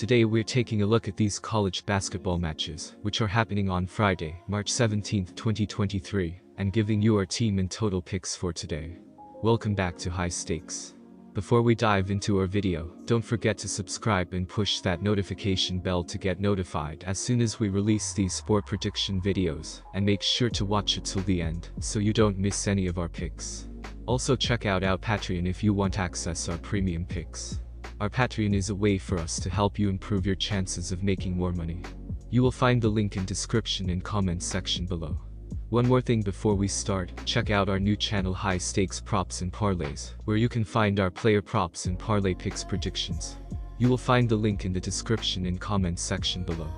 Today we're taking a look at these college basketball matches, which are happening on Friday, March 17, 2023, and giving you our team and total picks for today. Welcome back to High Stakes. Before we dive into our video, don't forget to subscribe and push that notification bell to get notified as soon as we release these sport prediction videos, and make sure to watch it till the end, so you don't miss any of our picks. Also check out our Patreon if you want access our premium picks. Our Patreon is a way for us to help you improve your chances of making more money. You will find the link in description and comments section below. One more thing before we start, check out our new channel High Stakes Props and Parlays, where you can find our player props and parlay picks predictions. You will find the link in the description and comments section below.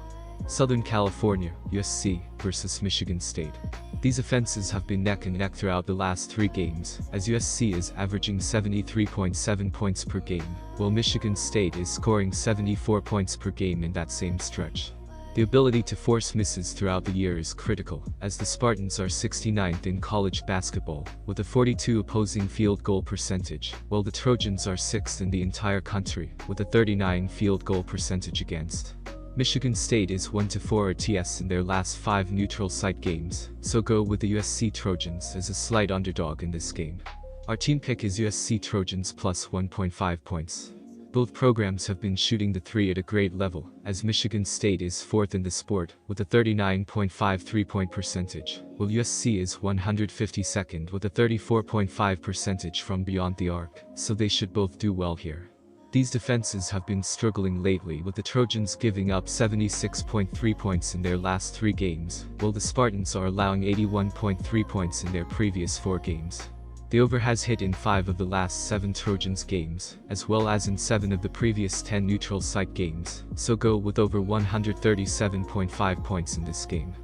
Southern California, USC, versus Michigan State. These offenses have been neck and neck throughout the last 3 games, as USC is averaging 73.7 points per game, while Michigan State is scoring 74 points per game in that same stretch. The ability to force misses throughout the year is critical, as the Spartans are 69th in college basketball, with a 42 opposing field goal percentage, while the Trojans are 6th in the entire country, with a 39 field goal percentage against. Michigan State is 1-4 ATS in their last 5 neutral site games, so go with the USC Trojans as a slight underdog in this game. Our team pick is USC Trojans plus 1.5 points. Both programs have been shooting the 3 at a great level, as Michigan State is 4th in the sport, with a 39.5 3-point percentage, while USC is 152nd with a 34.5 percentage from beyond the arc, so they should both do well here. These defenses have been struggling lately, with the Trojans giving up 76.3 points in their last 3 games, while the Spartans are allowing 81.3 points in their previous 4 games. The over has hit in 5 of the last 7 Trojans games, as well as in 7 of the previous 10 neutral site games, so go with over 137.5 points in this game.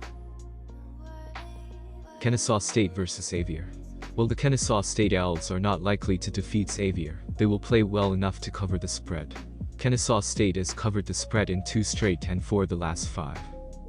Kennesaw State versus Xavier. While the Kennesaw State Owls are not likely to defeat Xavier, they will play well enough to cover the spread. Kennesaw State has covered the spread in 2 straight and 4 of the last 5.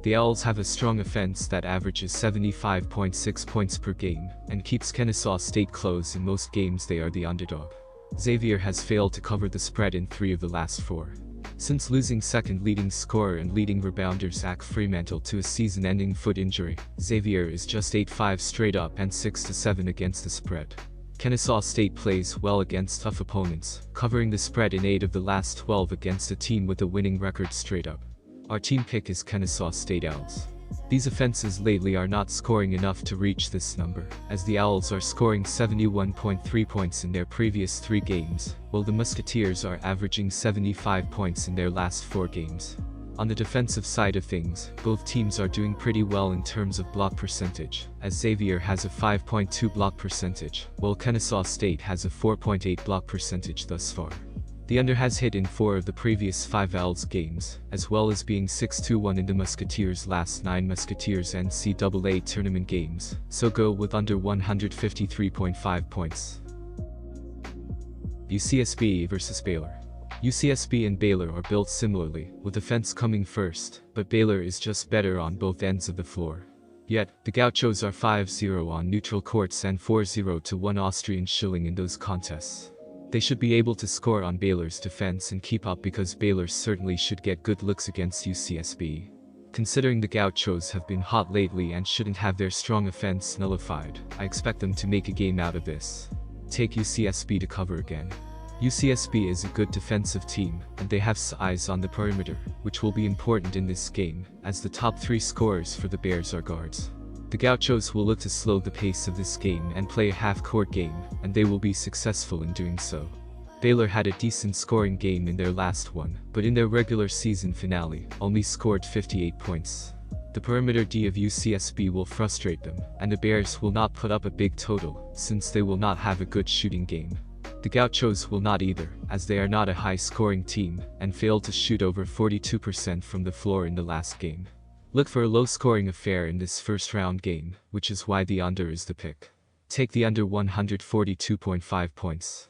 The Owls have a strong offense that averages 75.6 points per game, and keeps Kennesaw State close in most games they are the underdog. Xavier has failed to cover the spread in 3 of the last 4. Since losing second leading scorer and leading rebounder Zach Fremantle to a season-ending foot injury, Xavier is just 8-5 straight up and 6-7 against the spread. Kennesaw State plays well against tough opponents, covering the spread in 8 of the last 12 against a team with a winning record straight up. Our team pick is Kennesaw State Owls. These offenses lately are not scoring enough to reach this number, as the Owls are scoring 71.3 points in their previous 3 games, while the Musketeers are averaging 75 points in their last 4 games. On the defensive side of things, both teams are doing pretty well in terms of block percentage, as Xavier has a 5.2 block percentage, while Kennesaw State has a 4.8 block percentage thus far. The under has hit in 4 of the previous 5 Owls games, as well as being 6-1 in the Musketeers' last 9 Musketeers NCAA tournament games, so go with under 153.5 points. UCSB versus Baylor. UCSB and Baylor are built similarly, with offense coming first, but Baylor is just better on both ends of the floor. Yet, the Gauchos are 5-0 on neutral courts and 4-0 to 1 Austrian shilling in those contests. They should be able to score on Baylor's defense and keep up, because Baylor certainly should get good looks against UCSB. Considering the Gauchos have been hot lately and shouldn't have their strong offense nullified, I expect them to make a game out of this. Take UCSB to cover again. UCSB is a good defensive team, and they have size on the perimeter, which will be important in this game, as the top 3 scorers for the Bears are guards. The Gauchos will look to slow the pace of this game and play a half-court game, and they will be successful in doing so. Baylor had a decent scoring game in their last one, but in their regular season finale, only scored 58 points. The perimeter D of UCSB will frustrate them, and the Bears will not put up a big total, since they will not have a good shooting game. The Gauchos will not either, as they are not a high-scoring team, and failed to shoot over 42% from the floor in the last game. Look for a low-scoring affair in this first-round game, which is why the under is the pick. Take the under 142.5 points.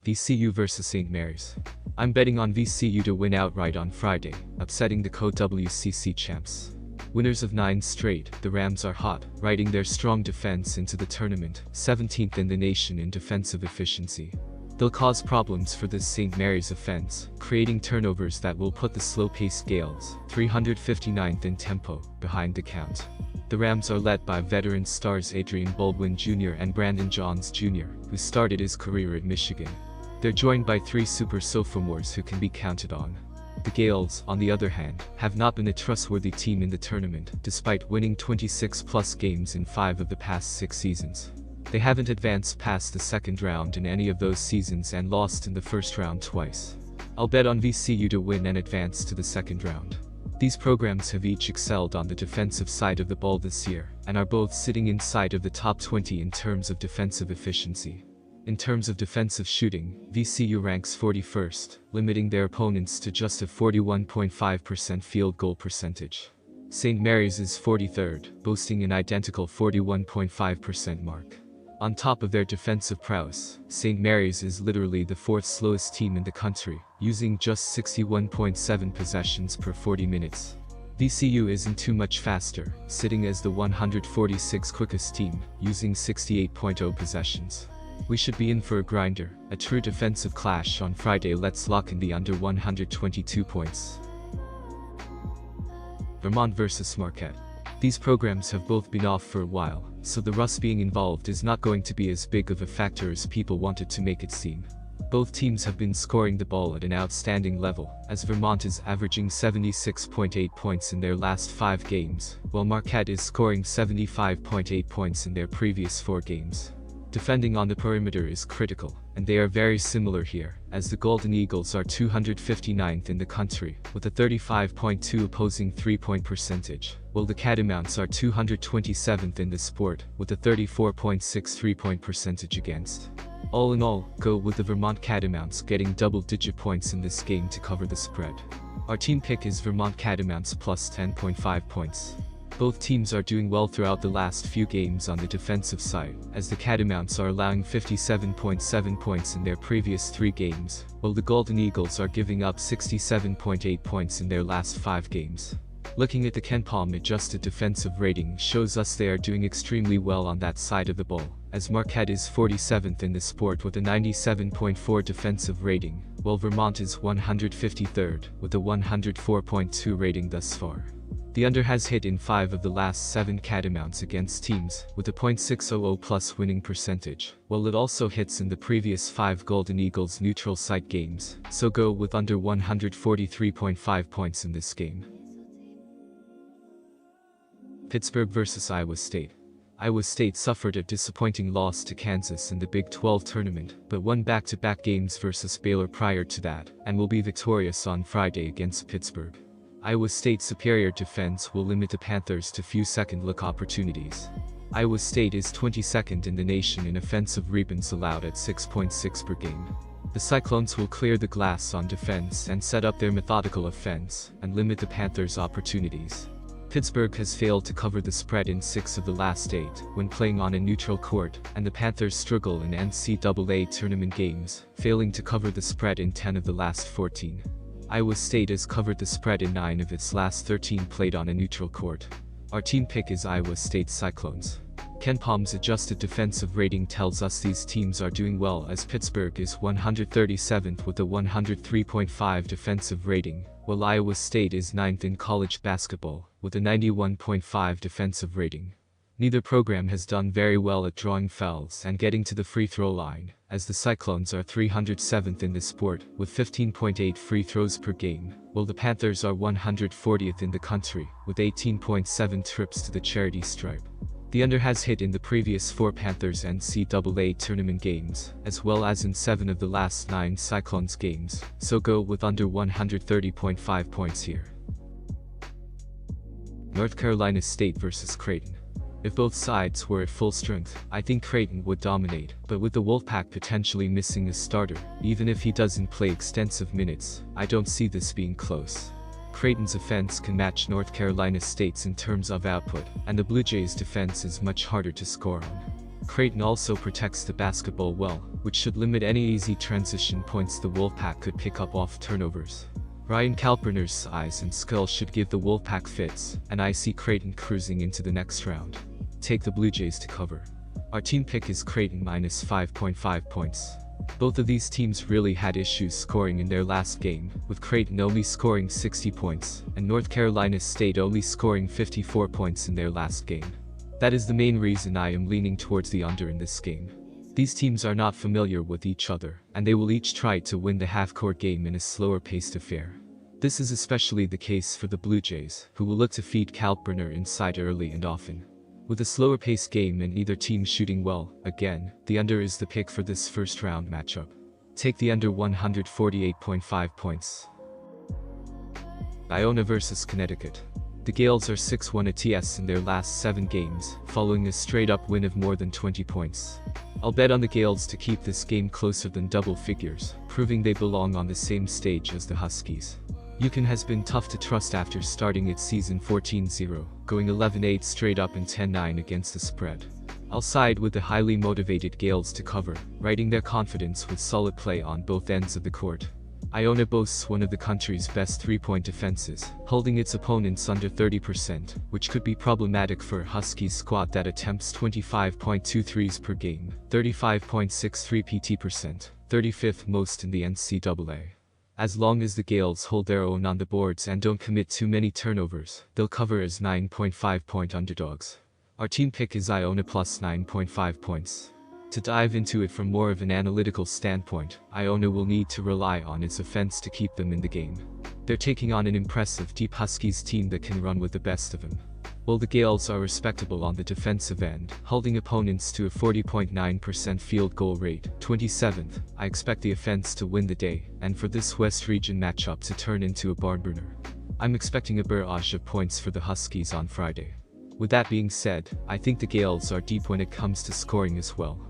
VCU versus St. Mary's. I'm betting on VCU to win outright on Friday, upsetting the co-WCC champs. Winners of 9 straight, the Rams are hot, riding their strong defense into the tournament, 17th in the nation in defensive efficiency. They'll cause problems for this St. Mary's offense, creating turnovers that will put the slow-paced Gales, 359th in tempo, behind the count. The Rams are led by veteran stars Adrian Baldwin Jr. and Brandon Johns Jr., who started his career at Michigan. They're joined by 3 super sophomores who can be counted on. The Gales, on the other hand, have not been a trustworthy team in the tournament, despite winning 26-plus games in 5 of the past 6 seasons. They haven't advanced past the second round in any of those seasons and lost in the first round twice. I'll bet on VCU to win and advance to the second round. These programs have each excelled on the defensive side of the ball this year, and are both sitting inside of the top 20 in terms of defensive efficiency. In terms of defensive shooting, VCU ranks 41st, limiting their opponents to just a 41.5% field goal percentage. St. Mary's is 43rd, boasting an identical 41.5% mark. On top of their defensive prowess, St. Mary's is literally the 4th slowest team in the country, using just 61.7 possessions per 40 minutes. VCU isn't too much faster, sitting as the 146th quickest team, using 68.0 possessions. We should be in for a grinder, a true defensive clash on Friday. Let's lock in the under 122 points. Vermont vs Marquette. These programs have both been off for a while, so the rust being involved is not going to be as big of a factor as people wanted to make it seem. Both teams have been scoring the ball at an outstanding level, as Vermont is averaging 76.8 points in their last 5 games, while Marquette is scoring 75.8 points in their previous 4 games. Defending on the perimeter is critical, and they are very similar here, as the Golden Eagles are 259th in the country, with a 35.2 opposing 3-point percentage, while the Catamounts are 227th in the sport, with a 34.6 3-point percentage against. All in all, go with the Vermont Catamounts getting double-digit points in this game to cover the spread. Our team pick is Vermont Catamounts plus 10.5 points. Both teams are doing well throughout the last few games on the defensive side, as the Catamounts are allowing 57.7 points in their previous 3 games, while the Golden Eagles are giving up 67.8 points in their last 5 games. Looking at the KenPom adjusted defensive rating shows us they are doing extremely well on that side of the ball, as Marquette is 47th in the sport with a 97.4 defensive rating, while Vermont is 153rd, with a 104.2 rating thus far. The under has hit in 5 of the last 7 Catamounts against teams with a .600 plus winning percentage, while it also hits in the previous 5 Golden Eagles neutral site games, so go with under 143.5 points in this game. Pittsburgh vs Iowa State. Iowa State suffered a disappointing loss to Kansas in the Big 12 tournament, but won back-to-back games versus Baylor prior to that, and will be victorious on Friday against Pittsburgh. Iowa State's superior defense will limit the Panthers to few second-look opportunities. Iowa State is 22nd in the nation in offensive rebounds allowed at 6.6 per game. The Cyclones will clear the glass on defense and set up their methodical offense, and limit the Panthers' opportunities. Pittsburgh has failed to cover the spread in 6 of the last 8 when playing on a neutral court, and the Panthers struggle in NCAA tournament games, failing to cover the spread in 10 of the last 14. Iowa State has covered the spread in 9 of its last 13 played on a neutral court. Our team pick is Iowa State Cyclones. KenPom's adjusted defensive rating tells us these teams are doing well, as Pittsburgh is 137th with a 103.5 defensive rating, while Iowa State is 9th in college basketball, with a 91.5 defensive rating. Neither program has done very well at drawing fouls and getting to the free throw line, as the Cyclones are 307th in the sport, with 15.8 free throws per game, while the Panthers are 140th in the country, with 18.7 trips to the charity stripe. The under has hit in the previous 4 Panthers NCAA tournament games, as well as in 7 of the last 9 Cyclones games, so go with under 130.5 points here. North Carolina State vs Creighton. If both sides were at full strength, I think Creighton would dominate, but with the Wolfpack potentially missing a starter, even if he doesn't play extensive minutes, I don't see this being close. Creighton's offense can match North Carolina State's in terms of output, and the Blue Jays' defense is much harder to score on. Creighton also protects the basketball well, which should limit any easy transition points the Wolfpack could pick up off turnovers. Ryan Kalperner's size and skill should give the Wolfpack fits, and I see Creighton cruising into the next round. Take the Blue Jays to cover. Our team pick is Creighton minus 5.5 points. Both of these teams really had issues scoring in their last game, with Creighton only scoring 60 points, and North Carolina State only scoring 54 points in their last game. That is the main reason I am leaning towards the under in this game. These teams are not familiar with each other, and they will each try to win the half-court game in a slower-paced affair. This is especially the case for the Blue Jays, who will look to feed Kalkbrenner inside early and often. With a slower-paced game and either team shooting well, again, the under is the pick for this first-round matchup. Take the under 148.5 points. Iona vs Connecticut. The Gales are 6-1 ATS in their last 7 games, following a straight-up win of more than 20 points. I'll bet on the Gales to keep this game closer than double figures, proving they belong on the same stage as the Huskies. UConn has been tough to trust after starting its season 14-0, going 11-8 straight up and 10-9 against the spread. I'll side with the highly motivated Gales to cover, riding their confidence with solid play on both ends of the court. Iona boasts one of the country's best three-point defenses, holding its opponents under 30%, which could be problematic for a Huskies squad that attempts 25.2 threes per game, 35.63 PT%, 35th most in the NCAA. As long as the Gales hold their own on the boards and don't commit too many turnovers, they'll cover as 9.5-point underdogs. Our team pick is Iona plus 9.5 points. To dive into it from more of an analytical standpoint, Iona will need to rely on its offense to keep them in the game. They're taking on an impressive deep Huskies team that can run with the best of them. While the Gales are respectable on the defensive end, holding opponents to a 40.9% field goal rate, 27th, I expect the offense to win the day, and for this West Region matchup to turn into a barn-burner. I'm expecting a barrage of points for the Huskies on Friday. With that being said, I think the Gales are deep when it comes to scoring as well.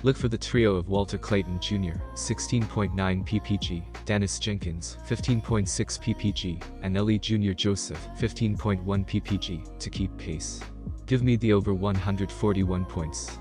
Look for the trio of Walter Clayton Jr., 16.9 ppg, Dennis Jenkins, 15.6 ppg, and Ellie Jr. Joseph, 15.1 ppg, to keep pace. Give me the over 141 points.